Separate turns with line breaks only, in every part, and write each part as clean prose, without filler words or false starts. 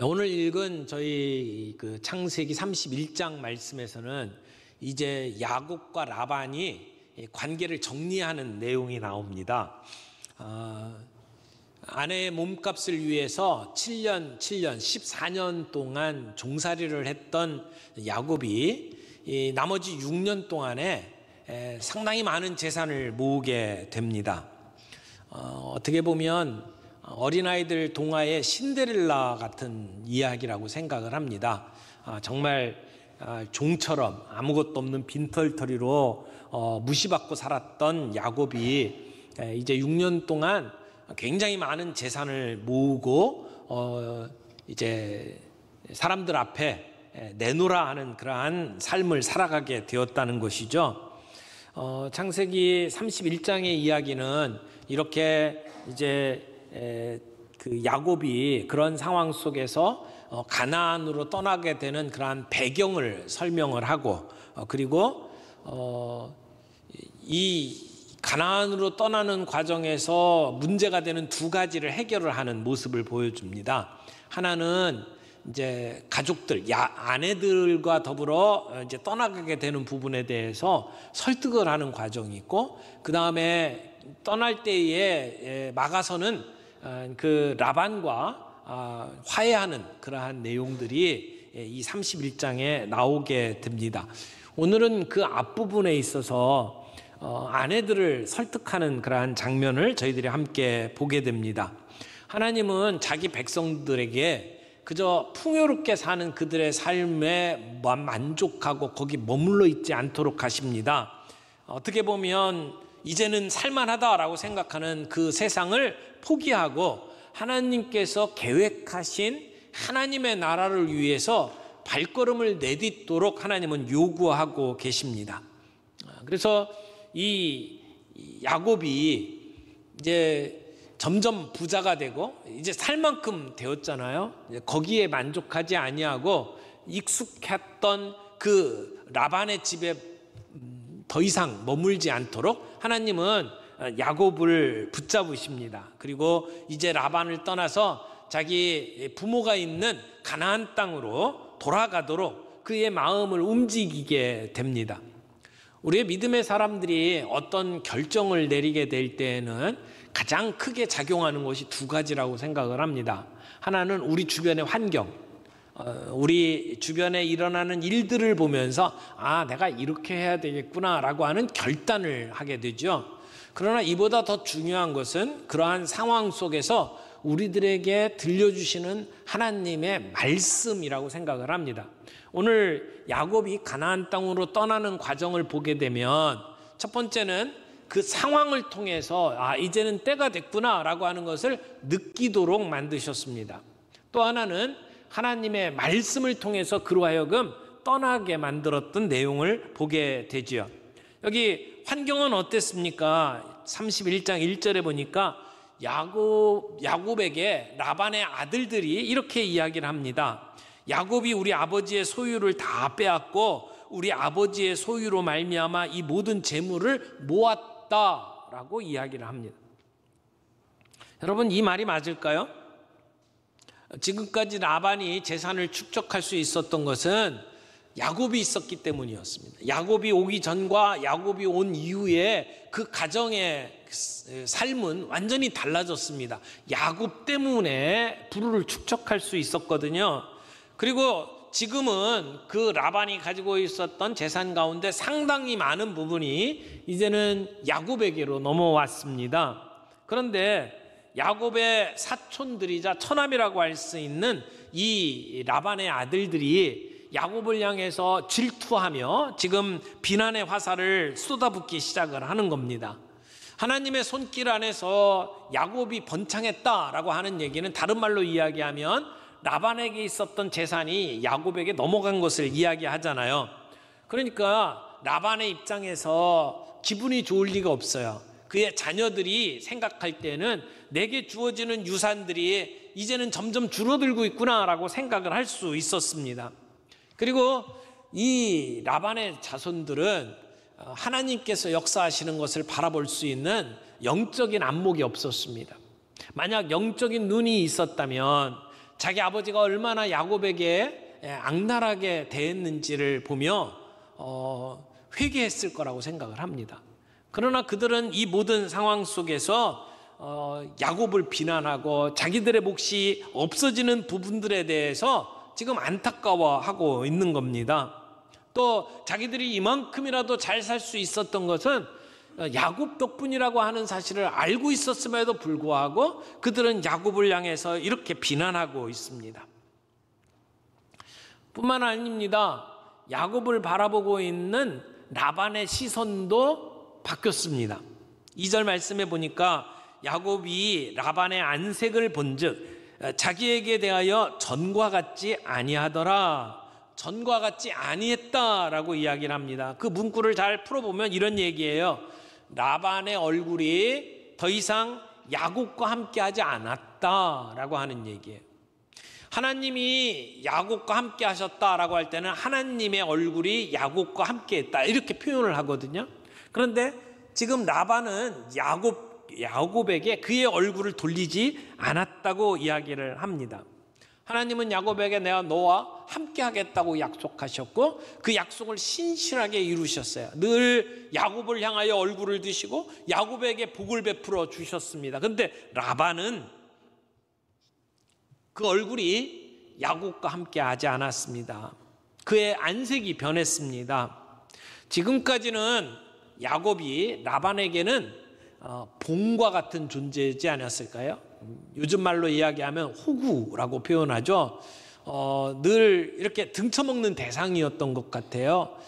오늘 읽은 저희 그 창세기 31장 말씀에서는 이제 야곱과 라반이 관계를 정리하는 내용이 나옵니다. 아내의 몸값을 위해서 7년, 14년 동안 종살이를 했던 야곱이 나머지 6년 동안에 상당히 많은 재산을 모으게 됩니다. 어떻게 보면 어린아이들 동화의 신데렐라 같은 이야기라고 생각을 합니다. 정말 종처럼 아무것도 없는 빈털터리로 무시받고 살았던 야곱이 이제 6년 동안 굉장히 많은 재산을 모으고 이제 사람들 앞에 내놓으라 하는 그러한 삶을 살아가게 되었다는 것이죠. 창세기 31장의 이야기는 이렇게 이제 그 야곱이 그런 상황 속에서 가나안으로 떠나게 되는 그러한 배경을 설명을 하고 그리고 이 가나안으로 떠나는 과정에서 문제가 되는 두 가지를 해결을 하는 모습을 보여줍니다. 하나는 이제 가족들, 아내들과 더불어 이제 떠나가게 되는 부분에 대해서 설득을 하는 과정이 있고, 그 다음에 떠날 때에 막아서는 그 라반과 화해하는 그러한 내용들이 이 31장에 나오게 됩니다. 오늘은 그 앞부분에 있어서 아내들을 설득하는 그러한 장면을 저희들이 함께 보게 됩니다. 하나님은 자기 백성들에게 그저 풍요롭게 사는 그들의 삶에 만족하고 거기 머물러 있지 않도록 하십니다. 어떻게 보면 이제는 살만하다라고 생각하는 그 세상을 포기하고 하나님께서 계획하신 하나님의 나라를 위해서 발걸음을 내딛도록 하나님은 요구하고 계십니다. 그래서 이 야곱이 이제 점점 부자가 되고 이제 살 만큼 되었잖아요. 거기에 만족하지 아니하고 익숙했던 그 라반의 집에 더 이상 머물지 않도록 하나님은 야곱을 붙잡으십니다. 그리고 이제 라반을 떠나서 자기 부모가 있는 가나안 땅으로 돌아가도록 그의 마음을 움직이게 됩니다. 우리의 믿음의 사람들이 어떤 결정을 내리게 될 때에는 가장 크게 작용하는 것이 두 가지라고 생각을 합니다. 하나는 우리 주변의 환경, 우리 주변에 일어나는 일들을 보면서 내가 이렇게 해야 되겠구나 라고 하는 결단을 하게 되죠. 그러나 이보다 더 중요한 것은 그러한 상황 속에서 우리들에게 들려주시는 하나님의 말씀이라고 생각을 합니다. 오늘 야곱이 가나안 땅으로 떠나는 과정을 보게 되면 첫 번째는 그 상황을 통해서 이제는 때가 됐구나 라고 하는 것을 느끼도록 만드셨습니다. 또 하나는 하나님의 말씀을 통해서 그로 하여금 떠나게 만들었던 내용을 보게 되지요. 여기 환경은 어땠습니까? 31장 1절에 보니까 야곱에게 라반의 아들들이 이렇게 이야기를 합니다. 야곱이 우리 아버지의 소유를 다 빼앗고 우리 아버지의 소유로 말미암아 이 모든 재물을 모았다라고 이야기를 합니다. 여러분, 이 말이 맞을까요? 지금까지 라반이 재산을 축적할 수 있었던 것은 야곱이 있었기 때문이었습니다. 야곱이 오기 전과 야곱이 온 이후에 그 가정의 삶은 완전히 달라졌습니다. 야곱 때문에 부를 축적할 수 있었거든요. 그리고 지금은 그 라반이 가지고 있었던 재산 가운데 상당히 많은 부분이 이제는 야곱에게로 넘어왔습니다. 그런데 야곱의 사촌들이자 처남이라고 할 수 있는 이 라반의 아들들이 야곱을 향해서 질투하며 지금 비난의 화살을 쏟아붓기 시작을 하는 겁니다. 하나님의 손길 안에서 야곱이 번창했다라고 하는 얘기는 다른 말로 이야기하면 라반에게 있었던 재산이 야곱에게 넘어간 것을 이야기하잖아요. 그러니까 라반의 입장에서 기분이 좋을 리가 없어요. 그의 자녀들이 생각할 때는 내게 주어지는 유산들이 이제는 점점 줄어들고 있구나라고 생각을 할 수 있었습니다. 그리고 이 라반의 자손들은 하나님께서 역사하시는 것을 바라볼 수 있는 영적인 안목이 없었습니다. 만약 영적인 눈이 있었다면 자기 아버지가 얼마나 야곱에게 악랄하게 대했는지를 보며 회개했을 거라고 생각을 합니다. 그러나 그들은 이 모든 상황 속에서 야곱을 비난하고 자기들의 몫이 없어지는 부분들에 대해서 지금 안타까워하고 있는 겁니다. 또 자기들이 이만큼이라도 잘 살 수 있었던 것은 야곱 덕분이라고 하는 사실을 알고 있었음에도 불구하고 그들은 야곱을 향해서 이렇게 비난하고 있습니다. 뿐만 아닙니다. 야곱을 바라보고 있는 라반의 시선도 바뀌었습니다. 2절 말씀에 보니까 야곱이 라반의 안색을 본즉 자기에게 대하여 전과 같지 아니하더라. 전과 같지 아니했다라고 이야기를 합니다. 그 문구를 잘 풀어보면 이런 얘기예요. 라반의 얼굴이 더 이상 야곱과 함께하지 않았다라고 하는 얘기예요. 하나님이 야곱과 함께 하셨다라고 할 때는 하나님의 얼굴이 야곱과 함께 했다 이렇게 표현을 하거든요. 그런데 지금 라반은 야곱에게 그의 얼굴을 돌리지 않았다고 이야기를 합니다. 하나님은 야곱에게 내가 너와 함께 하겠다고 약속하셨고 그 약속을 신실하게 이루셨어요. 늘 야곱을 향하여 얼굴을 드시고 야곱에게 복을 베풀어 주셨습니다. 그런데 라반은 그 얼굴이 야곱과 함께 하지 않았습니다. 그의 안색이 변했습니다. 지금까지는 야곱이 라반에게는 봉과 같은 존재이지 않았을까요? 요즘 말로 이야기하면 호구라고 표현하죠. 늘 이렇게 등쳐먹는 대상이었던 것 같아요.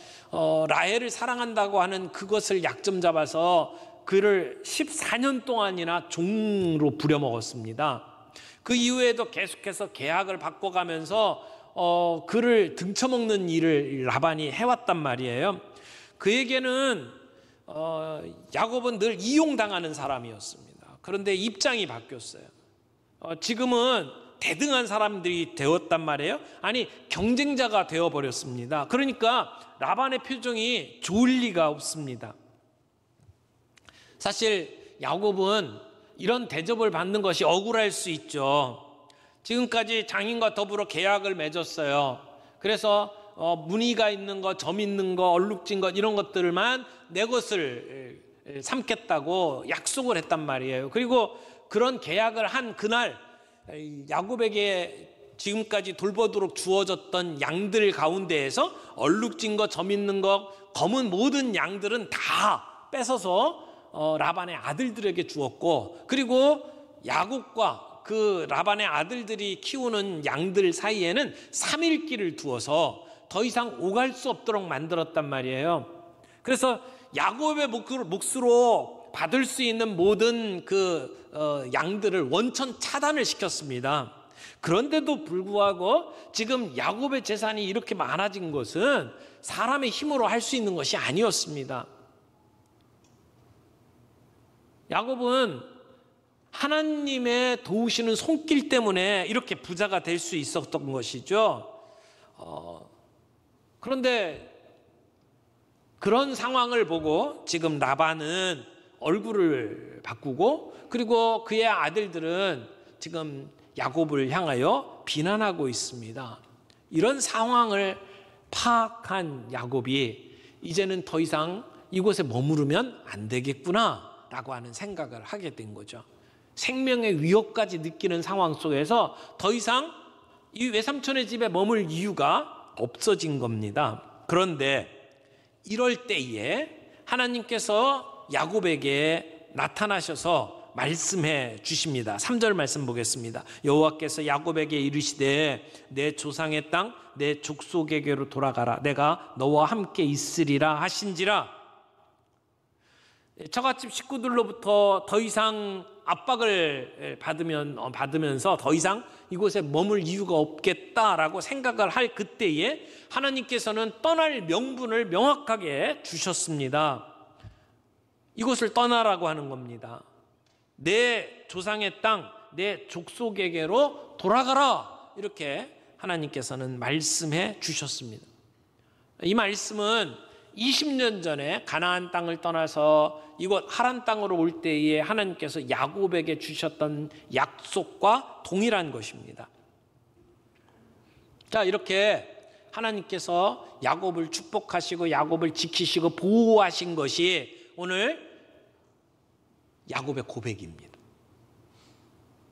라헬을 사랑한다고 하는 그것을 약점 잡아서 그를 14년 동안이나 종으로 부려먹었습니다. 그 이후에도 계속해서 계약을 바꿔가면서 그를 등쳐먹는 일을 라반이 해왔단 말이에요. 그에게는 야곱은 늘 이용당하는 사람이었습니다. 그런데 입장이 바뀌었어요. 지금은 대등한 사람들이 되었단 말이에요. 아니 경쟁자가 되어버렸습니다. 그러니까 라반의 표정이 좋을 리가 없습니다. 사실 야곱은 이런 대접을 받는 것이 억울할 수 있죠. 지금까지 장인과 더불어 계약을 맺었어요. 그래서 무늬가 있는 것, 점 있는 것, 얼룩진 것 이런 것들만 내 것을 삼겠다고 약속을 했단 말이에요. 그리고 그런 계약을 한 그날 야곱에게 지금까지 돌보도록 주어졌던 양들 가운데에서 얼룩진 것, 점 있는 것, 검은 모든 양들은 다 뺏어서 라반의 아들들에게 주었고 그리고 야곱과 그 라반의 아들들이 키우는 양들 사이에는 3일길을 두어서 더 이상 오갈 수 없도록 만들었단 말이에요. 그래서 야곱의 몫으로 받을 수 있는 모든 그 양들을 원천 차단을 시켰습니다. 그런데도 불구하고 지금 야곱의 재산이 이렇게 많아진 것은 사람의 힘으로 할 수 있는 것이 아니었습니다. 야곱은 하나님의 도우시는 손길 때문에 이렇게 부자가 될 수 있었던 것이죠. 그런데 그런 상황을 보고 지금 라반은 얼굴을 바꾸고 그리고 그의 아들들은 지금 야곱을 향하여 비난하고 있습니다. 이런 상황을 파악한 야곱이 이제는 더 이상 이곳에 머무르면 안 되겠구나 라고 하는 생각을 하게 된 거죠. 생명의 위협까지 느끼는 상황 속에서 더 이상 이 외삼촌의 집에 머물 이유가 없어진 겁니다. 그런데 이럴 때에 하나님께서 야곱에게 나타나셔서 말씀해 주십니다. 3절 말씀 보겠습니다. 여호와께서 야곱에게 이르시되 내 조상의 땅 내 족속에게로 돌아가라. 내가 너와 함께 있으리라 하신지라. 처갓집 식구들로부터 더 이상 압박을 받으면서 더 이상 이곳에 머물 이유가 없겠다라고 생각을 할 그때에 하나님께서는 떠날 명분을 명확하게 주셨습니다. 이곳을 떠나라고 하는 겁니다. 내 조상의 땅, 내 족속에게로 돌아가라. 이렇게 하나님께서는 말씀해 주셨습니다. 이 말씀은 20년 전에 가나안 땅을 떠나서 이곳 하란 땅으로 올 때에 하나님께서 야곱에게 주셨던 약속과 동일한 것입니다. 자, 이렇게 하나님께서 야곱을 축복하시고 야곱을 지키시고 보호하신 것이 오늘 야곱의 고백입니다.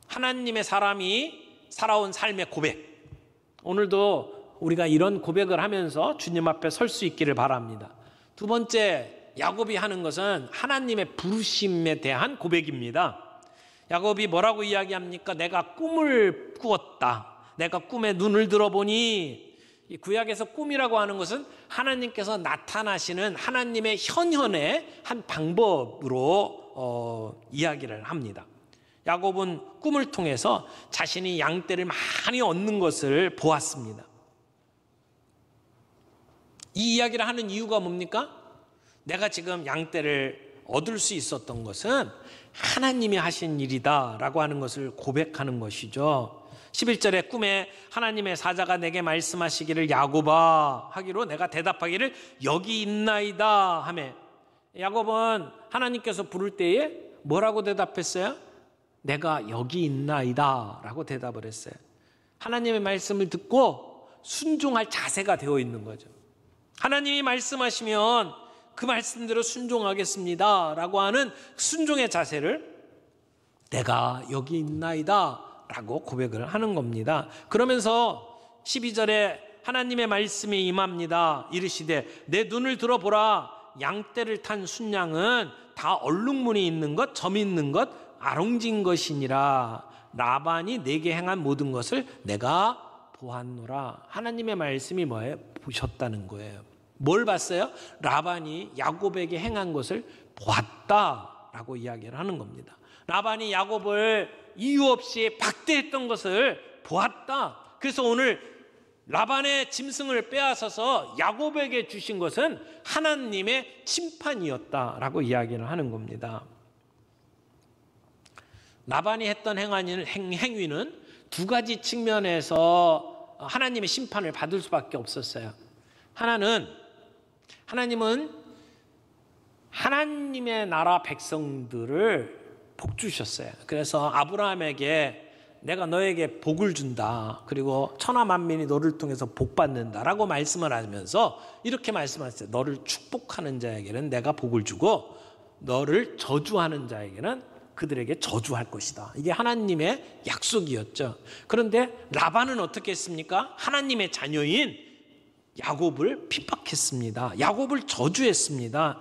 하나님의 사람이 살아온 삶의 고백. 오늘도 우리가 이런 고백을 하면서 주님 앞에 설 수 있기를 바랍니다. 두 번째, 야곱이 하는 것은 하나님의 부르심에 대한 고백입니다. 야곱이 뭐라고 이야기합니까? 내가 꿈을 꾸었다. 내가 꿈에 눈을 들어보니, 이 구약에서 꿈이라고 하는 것은 하나님께서 나타나시는 하나님의 현현의 한 방법으로 이야기를 합니다. 야곱은 꿈을 통해서 자신이 양떼를 많이 얻는 것을 보았습니다. 이 이야기를 하는 이유가 뭡니까? 내가 지금 양떼를 얻을 수 있었던 것은 하나님이 하신 일이다 라고 하는 것을 고백하는 것이죠. 11절에 꿈에 하나님의 사자가 내게 말씀하시기를 야곱아 하기로 내가 대답하기를 여기 있나이다 하며, 야곱은 하나님께서 부를 때에 뭐라고 대답했어요? 내가 여기 있나이다 라고 대답을 했어요. 하나님의 말씀을 듣고 순종할 자세가 되어 있는 거죠. 하나님이 말씀하시면 그 말씀대로 순종하겠습니다 라고 하는 순종의 자세를 내가 여기 있나이다 라고 고백을 하는 겁니다. 그러면서 12절에 하나님의 말씀이 임합니다. 이르시되 내 눈을 들어보라. 양떼를 탄 순양은 다 얼룩무늬 있는 것, 점 있는 것, 아롱진 것이니라. 라반이 내게 행한 모든 것을 내가 보았노라. 하나님의 말씀이 뭐예요? 보셨다는 거예요. 뭘 봤어요? 라반이 야곱에게 행한 것을 보았다라고 이야기를 하는 겁니다. 라반이 야곱을 이유 없이 박대했던 것을 보았다. 그래서 오늘 라반의 짐승을 빼앗아서 야곱에게 주신 것은 하나님의 심판이었다라고 이야기를 하는 겁니다. 라반이 했던 행위는 두 가지 측면에서 하나님의 심판을 받을 수밖에 없었어요. 하나님은 하나님의 나라 백성들을 복 주셨어요. 그래서 아브라함에게 내가 너에게 복을 준다. 그리고 천하 만민이 너를 통해서 복 받는다라고 말씀을 하면서 이렇게 말씀하셨어요. 너를 축복하는 자에게는 내가 복을 주고 너를 저주하는 자에게는 그들에게 저주할 것이다. 이게 하나님의 약속이었죠. 그런데 라반은 어떻게 했습니까? 하나님의 자녀인 야곱을 핍박했습니다. 야곱을 저주했습니다.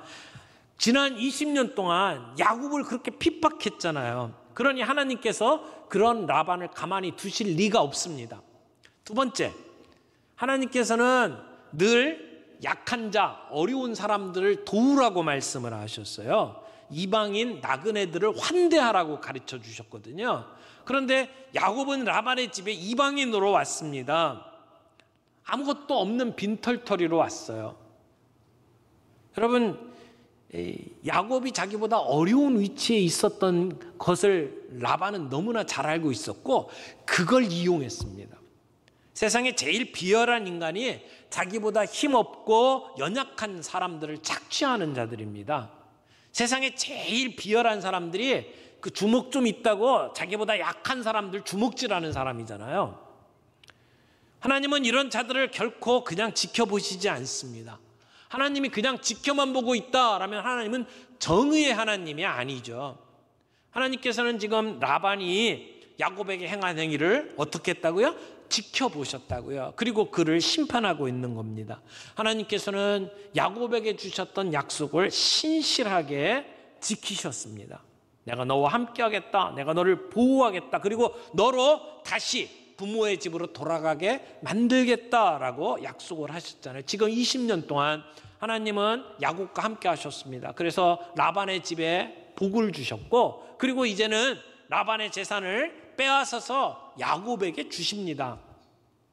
지난 20년 동안 야곱을 그렇게 핍박했잖아요. 그러니 하나님께서 그런 라반을 가만히 두실 리가 없습니다. 두 번째, 하나님께서는 늘 약한 자, 어려운 사람들을 도우라고 말씀을 하셨어요. 이방인 나그네들을 환대하라고 가르쳐 주셨거든요. 그런데 야곱은 라반의 집에 이방인으로 왔습니다. 아무것도 없는 빈털터리로 왔어요. 여러분, 야곱이 자기보다 어려운 위치에 있었던 것을 라반은 너무나 잘 알고 있었고 그걸 이용했습니다. 세상에 제일 비열한 인간이 자기보다 힘없고 연약한 사람들을 착취하는 자들입니다. 세상에 제일 비열한 사람들이 그 주먹 좀 있다고 자기보다 약한 사람들 주먹질하는 사람이잖아요. 하나님은 이런 자들을 결코 그냥 지켜보시지 않습니다. 하나님이 그냥 지켜만 보고 있다라면 하나님은 정의의 하나님이 아니죠. 하나님께서는 지금 라반이 야곱에게 행한 행위를 어떻게 했다고요? 지켜보셨다고요. 그리고 그를 심판하고 있는 겁니다. 하나님께서는 야곱에게 주셨던 약속을 신실하게 지키셨습니다. 내가 너와 함께 하겠다. 내가 너를 보호하겠다. 그리고 너로 다시 부모의 집으로 돌아가게 만들겠다라고 약속을 하셨잖아요. 지금 20년 동안 하나님은 야곱과 함께 하셨습니다. 그래서 라반의 집에 복을 주셨고 그리고 이제는 라반의 재산을 빼앗아서 야곱에게 주십니다.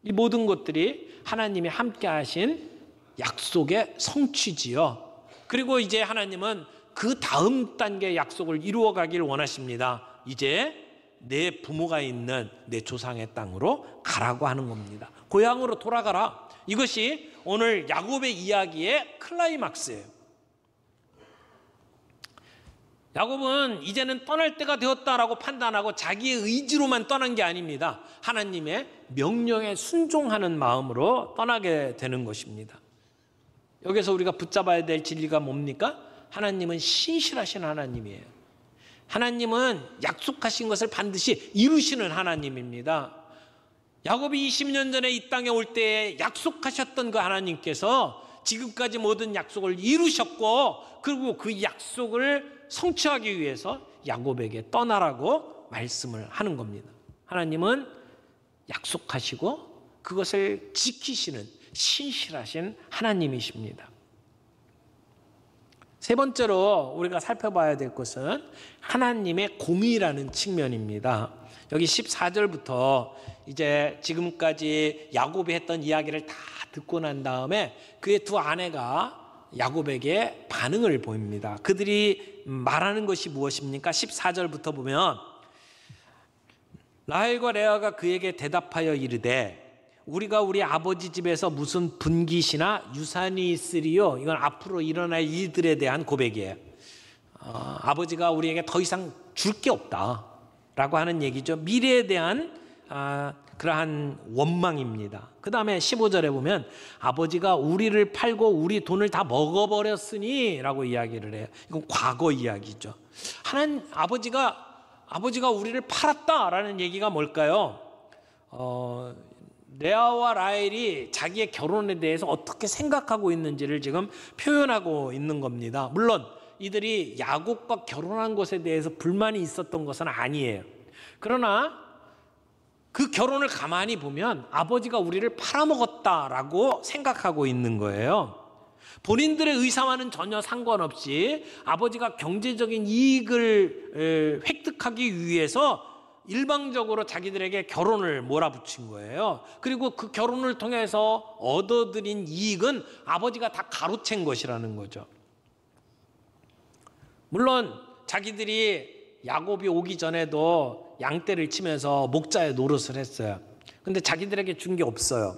이 모든 것들이 하나님이 함께 하신 약속의 성취지요. 그리고 이제 하나님은 그 다음 단계의 약속을 이루어가길 원하십니다. 이제 내 부모가 있는 내 조상의 땅으로 가라고 하는 겁니다. 고향으로 돌아가라. 이것이 오늘 야곱의 이야기의 클라이막스예요. 야곱은 이제는 떠날 때가 되었다라고 판단하고 자기의 의지로만 떠난 게 아닙니다. 하나님의 명령에 순종하는 마음으로 떠나게 되는 것입니다. 여기서 우리가 붙잡아야 될 진리가 뭡니까? 하나님은 신실하신 하나님이에요. 하나님은 약속하신 것을 반드시 이루시는 하나님입니다. 야곱이 20년 전에 이 땅에 올 때에 약속하셨던 그 하나님께서 지금까지 모든 약속을 이루셨고, 그리고 그 약속을 성취하기 위해서 야곱에게 떠나라고 말씀을 하는 겁니다. 하나님은 약속하시고 그것을 지키시는 신실하신 하나님이십니다. 세 번째로 우리가 살펴봐야 될 것은 하나님의 공의라는 측면입니다. 여기 14절부터 이제 지금까지 야곱이 했던 이야기를 다 듣고 난 다음에 그의 두 아내가 야곱에게 반응을 보입니다. 그들이 말하는 것이 무엇입니까? 14절부터 보면 라헬과 레아가 그에게 대답하여 이르되 우리가 우리 아버지 집에서 무슨 분깃이나 유산이 있으리요? 이건 앞으로 일어날 일들에 대한 고백이에요. 아버지가 우리에게 더 이상 줄 게 없다라고 하는 얘기죠. 미래에 대한 그러한 원망입니다. 그 다음에 15절에 보면 아버지가 우리를 팔고 우리 돈을 다 먹어버렸으니 라고 이야기를 해요. 이건 과거 이야기죠. 아버지가 우리를 팔았다라는 얘기가 뭘까요? 레아와 라헬이 자기의 결혼에 대해서 어떻게 생각하고 있는지를 지금 표현하고 있는 겁니다. 물론 이들이 야곱과 결혼한 것에 대해서 불만이 있었던 것은 아니에요. 그러나 그 결혼을 가만히 보면 아버지가 우리를 팔아먹었다라고 생각하고 있는 거예요. 본인들의 의사와는 전혀 상관없이 아버지가 경제적인 이익을 획득하기 위해서 일방적으로 자기들에게 결혼을 몰아붙인 거예요. 그리고 그 결혼을 통해서 얻어들인 이익은 아버지가 다 가로챈 것이라는 거죠. 물론 자기들이 야곱이 오기 전에도 양떼를 치면서 목자의 노릇을 했어요. 근데 자기들에게 준 게 없어요.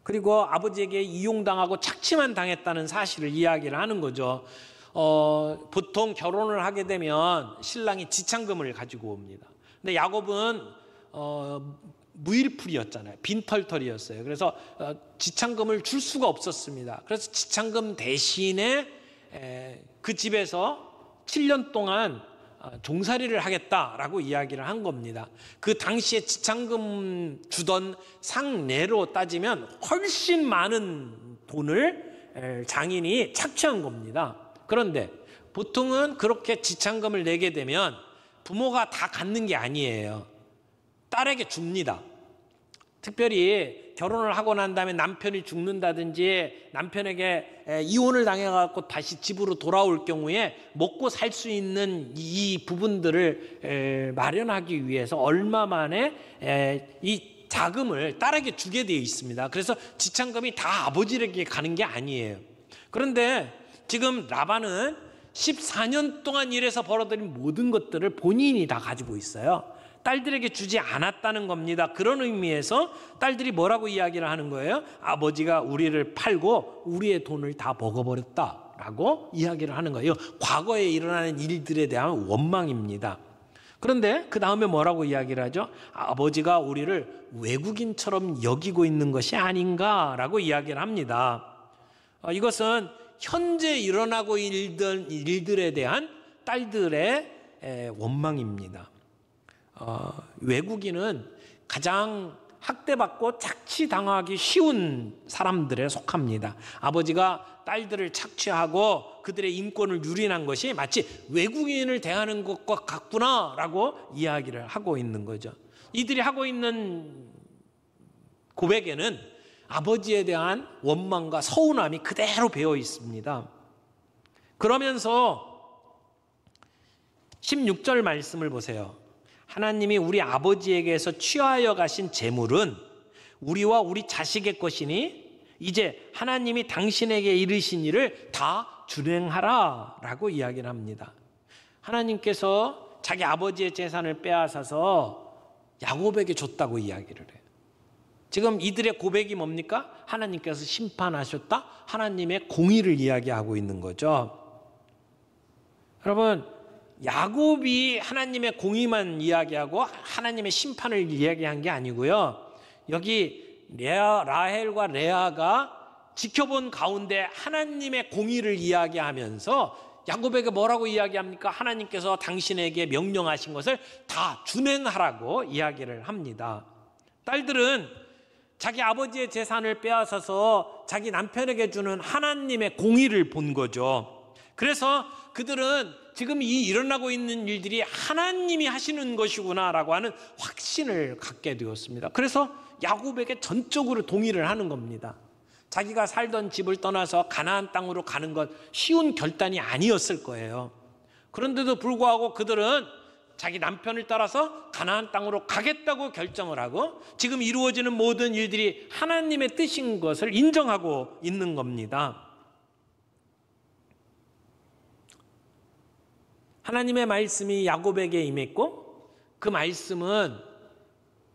그리고 아버지에게 이용당하고 착취만 당했다는 사실을 이야기를 하는 거죠. 보통 결혼을 하게 되면 신랑이 지창금을 가지고 옵니다. 근데 야곱은 무일풀이였잖아요. 빈털털이었어요. 그래서 지창금을 줄 수가 없었습니다. 그래서 지창금 대신에 그 집에서 7년 동안 종살이를 하겠다라고 이야기를 한 겁니다. 그 당시에 지창금 주던 상례로 따지면 훨씬 많은 돈을 장인이 착취한 겁니다. 그런데 보통은 그렇게 지창금을 내게 되면 부모가 다 갖는 게 아니에요. 딸에게 줍니다. 특별히 결혼을 하고 난 다음에 남편이 죽는다든지 남편에게 이혼을 당해갖고 다시 집으로 돌아올 경우에 먹고 살 수 있는 이 부분들을 마련하기 위해서 얼마 만에 이 자금을 딸에게 주게 되어 있습니다. 그래서 지창금이 다 아버지에게 가는 게 아니에요. 그런데 지금 라반은 14년 동안 일해서 벌어들인 모든 것들을 본인이 다 가지고 있어요. 딸들에게 주지 않았다는 겁니다. 그런 의미에서 딸들이 뭐라고 이야기를 하는 거예요? 아버지가 우리를 팔고 우리의 돈을 다 먹어버렸다라고 이야기를 하는 거예요. 과거에 일어나는 일들에 대한 원망입니다. 그런데 그 다음에 뭐라고 이야기를 하죠? 아버지가 우리를 외국인처럼 여기고 있는 것이 아닌가라고 이야기를 합니다. 이것은 현재 일어나고 있는 일들에 대한 딸들의 원망입니다. 외국인은 가장 학대받고 착취당하기 쉬운 사람들에 속합니다. 아버지가 딸들을 착취하고 그들의 인권을 유린한 것이 마치 외국인을 대하는 것과 같구나라고 이야기를 하고 있는 거죠. 이들이 하고 있는 고백에는 아버지에 대한 원망과 서운함이 그대로 배어 있습니다. 그러면서 16절 말씀을 보세요. 하나님이 우리 아버지에게서 취하여 가신 재물은 우리와 우리 자식의 것이니 이제 하나님이 당신에게 이르신 일을 다 준행하라 라고 이야기를 합니다. 하나님께서 자기 아버지의 재산을 빼앗아서 야곱에게 줬다고 이야기를 해요. 지금 이들의 고백이 뭡니까? 하나님께서 심판하셨다? 하나님의 공의를 이야기하고 있는 거죠. 여러분, 야곱이 하나님의 공의만 이야기하고 하나님의 심판을 이야기한 게 아니고요. 여기 라헬과 레아가 지켜본 가운데 하나님의 공의를 이야기하면서 야곱에게 뭐라고 이야기합니까? 하나님께서 당신에게 명령하신 것을 다 준행하라고 이야기를 합니다. 딸들은 자기 아버지의 재산을 빼앗아서 자기 남편에게 주는 하나님의 공의를 본 거죠. 그래서 그들은 지금 이 일어나고 있는 일들이 하나님이 하시는 것이구나라고 하는 확신을 갖게 되었습니다. 그래서 야곱에게 전적으로 동의를 하는 겁니다. 자기가 살던 집을 떠나서 가나안 땅으로 가는 것 쉬운 결단이 아니었을 거예요. 그런데도 불구하고 그들은 자기 남편을 따라서 가나안 땅으로 가겠다고 결정을 하고 지금 이루어지는 모든 일들이 하나님의 뜻인 것을 인정하고 있는 겁니다. 하나님의 말씀이 야곱에게 임했고 그 말씀은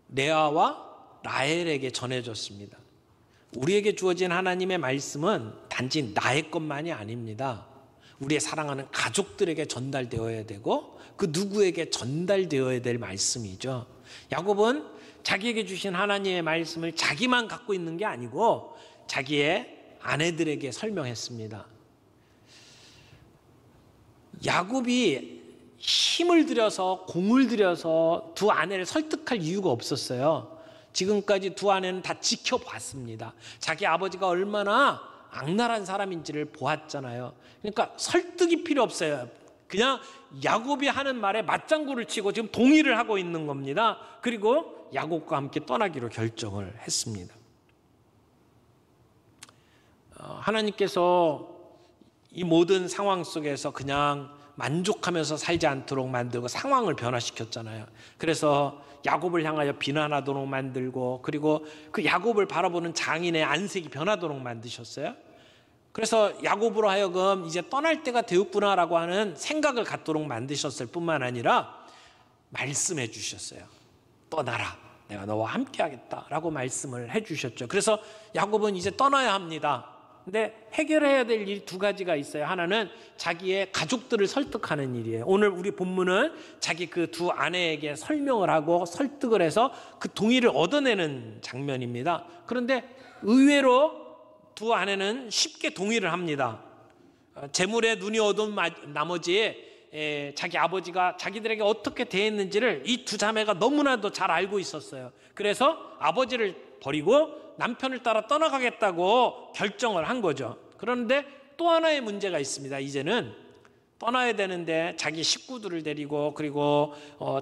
레아와 라헬에게 전해졌습니다. 우리에게 주어진 하나님의 말씀은 단지 나의 것만이 아닙니다. 우리의 사랑하는 가족들에게 전달되어야 되고 그 누구에게 전달되어야 될 말씀이죠. 야곱은 자기에게 주신 하나님의 말씀을 자기만 갖고 있는 게 아니고 자기의 아내들에게 설명했습니다. 야곱이 힘을 들여서 공을 들여서 두 아내를 설득할 이유가 없었어요. 지금까지 두 아내는 다 지켜봤습니다. 자기 아버지가 얼마나 악랄한 사람인지를 보았잖아요. 그러니까 설득이 필요 없어요. 그냥 야곱이 하는 말에 맞장구를 치고 지금 동의를 하고 있는 겁니다. 그리고 야곱과 함께 떠나기로 결정을 했습니다. 하나님께서 이 모든 상황 속에서 그냥 만족하면서 살지 않도록 만들고 상황을 변화시켰잖아요. 그래서 야곱을 향하여 비난하도록 만들고 그리고 그 야곱을 바라보는 장인의 안색이 변하도록 만드셨어요. 그래서 야곱으로 하여금 이제 떠날 때가 되었구나라고 하는 생각을 갖도록 만드셨을 뿐만 아니라 말씀해 주셨어요. 떠나라. 내가 너와 함께 하겠다라고 말씀을 해 주셨죠. 그래서 야곱은 이제 떠나야 합니다. 근데 해결해야 될 일이 두 가지가 있어요. 하나는 자기의 가족들을 설득하는 일이에요. 오늘 우리 본문은 자기 그 두 아내에게 설명을 하고 설득을 해서 그 동의를 얻어내는 장면입니다. 그런데 의외로 두 아내는 쉽게 동의를 합니다. 재물에 눈이 어두운 나머지 자기 아버지가 자기들에게 어떻게 대했는지를 이 두 자매가 너무나도 잘 알고 있었어요. 그래서 아버지를 버리고 남편을 따라 떠나가겠다고 결정을 한 거죠. 그런데 또 하나의 문제가 있습니다. 이제는 떠나야 되는데 자기 식구들을 데리고 그리고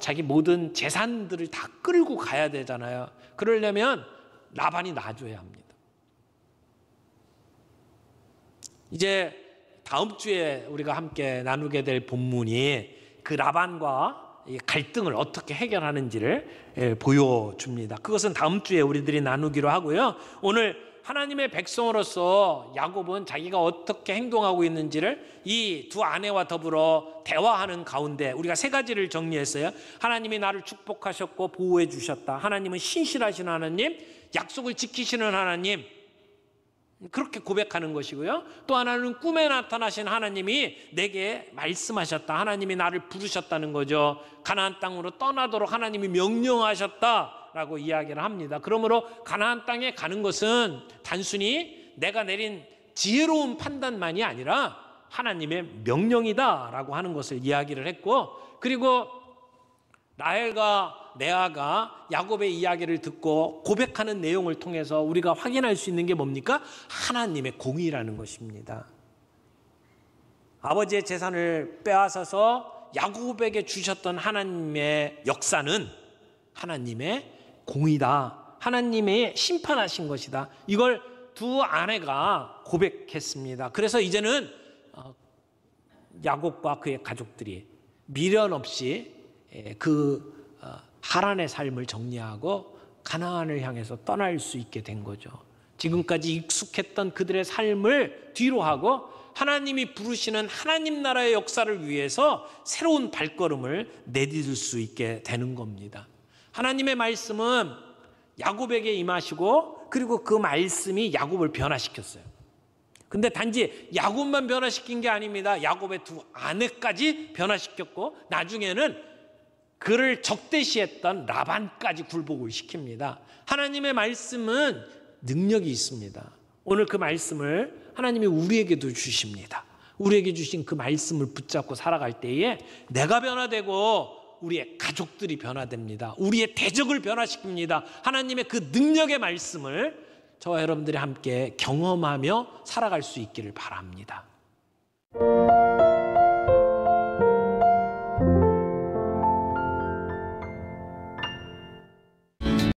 자기 모든 재산들을 다 끌고 가야 되잖아요. 그러려면 라반이 놔줘야 합니다. 이제 다음 주에 우리가 함께 나누게 될 본문이 그 라반과 갈등을 어떻게 해결하는지를 보여줍니다. 그것은 다음 주에 우리들이 나누기로 하고요. 오늘 하나님의 백성으로서 야곱은 자기가 어떻게 행동하고 있는지를 이 두 아내와 더불어 대화하는 가운데 우리가 세 가지를 정리했어요. 하나님이 나를 축복하셨고 보호해 주셨다. 하나님은 신실하신 하나님, 약속을 지키시는 하나님, 그렇게 고백하는 것이고요. 또 하나는 꿈에 나타나신 하나님이 내게 말씀하셨다. 하나님이 나를 부르셨다는 거죠. 가나안 땅으로 떠나도록 하나님이 명령하셨다라고 이야기를 합니다. 그러므로 가나안 땅에 가는 것은 단순히 내가 내린 지혜로운 판단만이 아니라 하나님의 명령이다라고 하는 것을 이야기를 했고, 그리고 라헬과 레아가 야곱의 이야기를 듣고 고백하는 내용을 통해서 우리가 확인할 수 있는 게 뭡니까? 하나님의 공의라는 것입니다. 아버지의 재산을 빼앗아서 야곱에게 주셨던 하나님의 역사는 하나님의 공의다. 하나님의 심판하신 것이다. 이걸 두 아내가 고백했습니다. 그래서 이제는 야곱과 그의 가족들이 미련 없이 그 하란의 삶을 정리하고 가나안을 향해서 떠날 수 있게 된 거죠. 지금까지 익숙했던 그들의 삶을 뒤로 하고 하나님이 부르시는 하나님 나라의 역사를 위해서 새로운 발걸음을 내디딜 수 있게 되는 겁니다. 하나님의 말씀은 야곱에게 임하시고 그리고 그 말씀이 야곱을 변화시켰어요. 근데 단지 야곱만 변화시킨 게 아닙니다. 야곱의 두 아내까지 변화시켰고 나중에는 그를 적대시했던 라반까지 굴복을 시킵니다. 하나님의 말씀은 능력이 있습니다. 오늘 그 말씀을 하나님이 우리에게도 주십니다. 우리에게 주신 그 말씀을 붙잡고 살아갈 때에 내가 변화되고 우리의 가족들이 변화됩니다. 우리의 대적을 변화시킵니다. 하나님의 그 능력의 말씀을 저와 여러분들이 함께 경험하며 살아갈 수 있기를 바랍니다.